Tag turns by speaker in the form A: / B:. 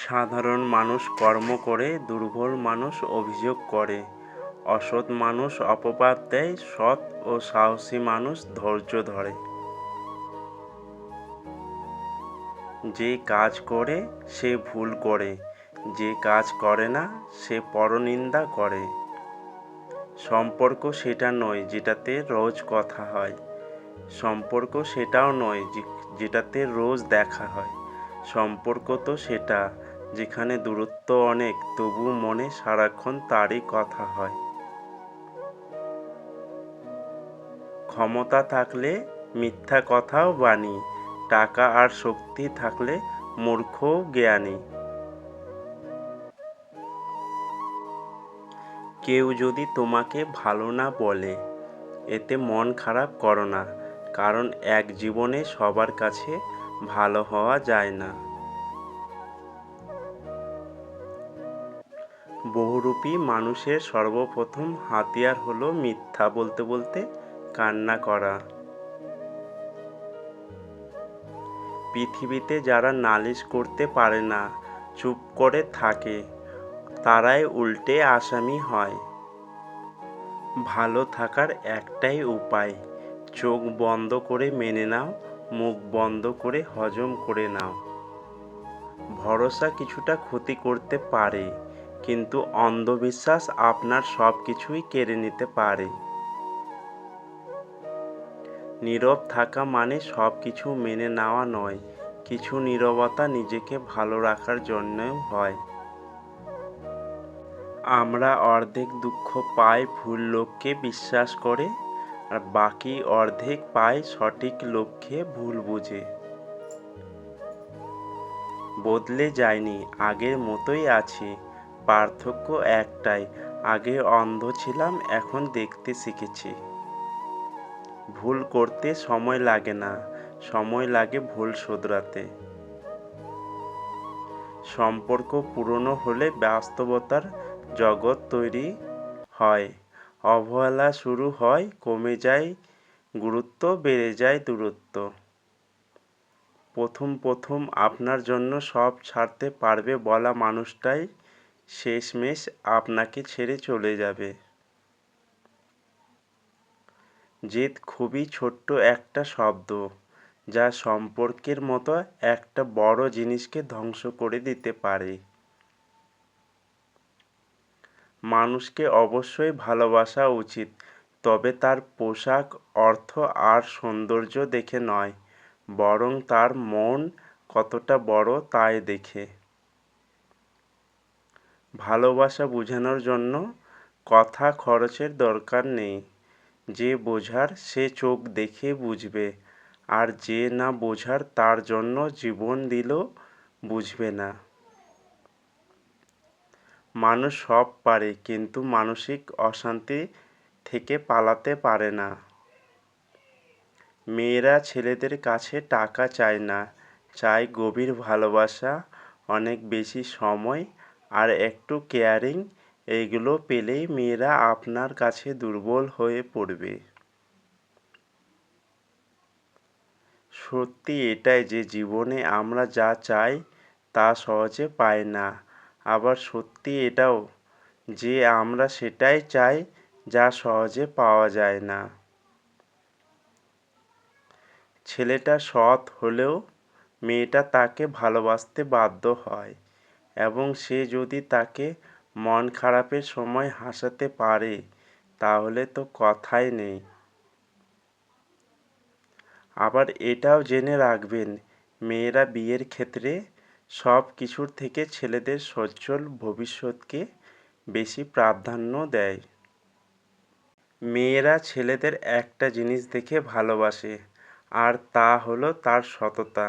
A: সাধারণ মানুষ কর্ম করে, দুর্বল মানুষ অভিযোগ করে, অসৎ মানুষ অপবাদ দেয়, সৎ ও সাহসী মানুষ ধৈর্য ধরে। যে কাজ করে সে ভুল করে, যে কাজ করে না সে পরনিন্দা করে। সম্পর্ক সেটা নয় যেটাতে রোজ কথা হয়, সম্পর্ক সেটাও নয় যেটাতে রোজ দেখা হয়। সম্পর্ক তো সেটা যেখানে দূরত্ব অনেক, তবু মনে সারাক্ষণ তারই কথা হয়। ক্ষমতা থাকলে মিথ্যা কথাও বাণী, টাকা আর শক্তি থাকলে মূর্খও জ্ঞানী। কেউ যদি তোমাকে ভালো না বলে, এতে মন খারাপ করো না, কারণ এক জীবনে সবার কাছে ভালো হওয়া যায় না। বহুরূপী মানুষের সর্বপ্রথম হাতিয়ার হলো মিথ্যা বলতে বলতে কান্না করা। পৃথিবীতে যারা নালিশ করতে পারে না, চুপ করে থাকে, তারাই উল্টে আসামি হয়। ভালো থাকার একটাই উপায়, চোখ বন্ধ করে মেনে নাও, মুখ বন্ধ করে হজম করে নাও। ভরসা কিছুটা ক্ষতি করতে পারে, কিন্তু অন্ধবিশ্বাস আপনার সব কিছুই কেড়ে নিতে পারে। নীরব থাকা মানে সব কিছু মেনে নেওয়া নয়, কিছু নীরবতা নিজেকে ভালো রাখার জন্যও হয়। আমরা অর্ধেক দুঃখ পাই ভুল লোককে বিশ্বাস করে, আর বাকি অর্ধেক পাই সঠিক লোককে ভুল বুঝে। বদলে যায়নি, আগের মতোই আছি, পার্থক্য একটাই, আগে অন্ধ ছিলাম, এখন দেখতে শিখেছি। ভুল করতে সময় লাগে না, সময় লাগে ভুল শোধরাতে। সম্পর্ক পুরনো হলে বাস্তবতার জগৎ তৈরি হয়, অবহেলা শুরু হয়, কমে যায় গুরুত্ব, বেড়ে যায় দূরত্ব। প্রথম আপনার জন্য সব ছাড়তে পারবে বলা মানুষটাই শেষমেশ আপনাকে ছেড়ে চলে যাবে। জেদ খুবই ছোট্ট একটা শব্দ, যা সম্পর্কের মতো একটা বড় জিনিসকে ধ্বংস করে দিতে পারে। মানুষকে অবশ্যই ভালোবাসা উচিত, তবে তার পোশাক, অর্থ আর সৌন্দর্য দেখে নয়, বরং তার মন কতটা বড় তাই দেখে। ভালোবাসা বোঝানোর জন্য কথা খরচের দরকার নেই, যে বোঝার সে চোখ দেখে বুঝবে, আর যে না বোঝার তার জন্য জীবন দিলেও বুঝবে না। মানুষ সব পারে, কিন্তু মানসিক অশান্তি থেকে পালাতে পারে না। মেয়েরা ছেলেদের কাছে টাকা চায় না, চায় গভীর ভালোবাসা, অনেক বেশি সময় আর একটু কেয়ারিং। এইগুলো পেলেই মেয়েরা আপনার কাছে দুর্বল হয়ে পড়বে। সত্যি এটাই যে জীবনে আমরা যা চাই তা সহজে পাই না, আবার সত্যি এটাও যে আমরা সেটাই চাই যা সহজে পাওয়া যায় না। ছেলেটা সৎ হলেও মেয়েটা তাকে ভালোবাসতে বাধ্য হয়, এবং সে যদি তাকে মন খারাপের সময় হাসাতে পারে, তাহলে তো কথাই নেই। আবার এটাও জেনে রাখবেন, মেয়েরা বিয়ের ক্ষেত্রে সব কিছুর থেকে ছেলেদের সচ্ছল ভবিষ্যৎকে বেশি প্রাধান্য দেয়। মেয়েরা ছেলেদের একটা জিনিস দেখে ভালোবাসে, আর তা হলো তার সততা।